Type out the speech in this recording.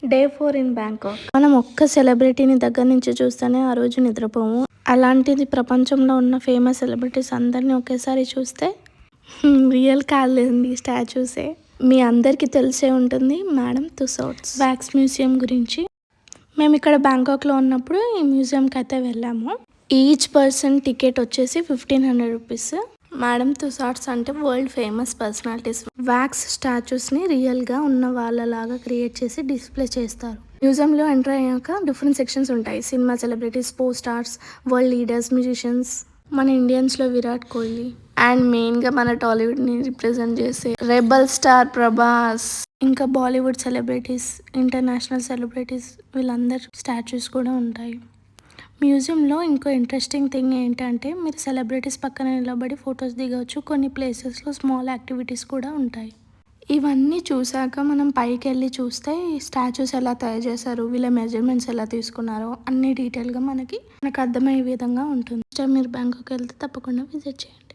Day 4 in Bangkok. మనం ఒక్క సెలబ్రిటీని దగ్గర నుంచి చూస్తేనే ఆ రోజు నిద్రపోము. అలాంటిది ప్రపంచంలో ఉన్న ఫేమస్ సెలబ్రిటీస్ అందరినీ ఒకేసారి చూస్తే రియల్ కాదులేండి, స్టాచ్యూసే. మీ అందరికీ తెలిసే ఉంటుంది మేడం తుసౌడ్స్ వ్యాక్స్ మ్యూజియం గురించి. మేము ఇక్కడ బ్యాంకాక్లో ఉన్నప్పుడు ఈ మ్యూజియంకి అయితే వెళ్ళాము. ఈచ్ పర్సన్ టికెట్ వచ్చేసి 1500 రూపీస్. మేడం తుసాడ్స్ అంటే వరల్డ్ ఫేమస్ పర్సనాలిటీస్. వ్యాక్స్ స్టాచ్యూస్ని రియల్గా ఉన్న వాళ్ళలాగా క్రియేట్ చేసి డిస్ప్లే చేస్తారు. మ్యూజియంలో ఎంటర్ అయ్యాక డిఫరెంట్ సెక్షన్స్ ఉంటాయి. Cinema celebrities, sports stars, world leaders, musicians, మన ఇండియన్స్లో విరాట్ కోహ్లీ అండ్ మెయిన్గా మన టాలీవుడ్ని రిప్రజెంట్ చేసే రెబల్ స్టార్ ప్రభాస్, ఇంకా బాలీవుడ్ సెలబ్రిటీస్, ఇంటర్నేషనల్ సెలబ్రిటీస్, వీళ్ళందరు స్టాచ్యూస్ కూడా ఉంటాయి. మ్యూజియంలో ఇంకో ఇంట్రెస్టింగ్ థింగ్ ఏంటంటే మీరు సెలబ్రిటీస్ పక్కన నిలబడి ఫొటోస్ దిగవచ్చు. కొన్ని ప్లేసెస్లో స్మాల్ యాక్టివిటీస్ కూడా ఉంటాయి. ఇవన్నీ చూసాక మనం పైకి వెళ్ళి చూస్తే ఈ స్టాచ్యూస్ ఎలా తయారు చేశారు, వీళ్ళ మెజర్మెంట్స్ ఎలా తీసుకున్నారో అన్ని డీటెయిల్గా మనకు అర్థమయ్యే విధంగా ఉంటుంది. మీరు బ్యాంకాక్ వెళ్తే తప్పకుండా విజిట్ చేయండి.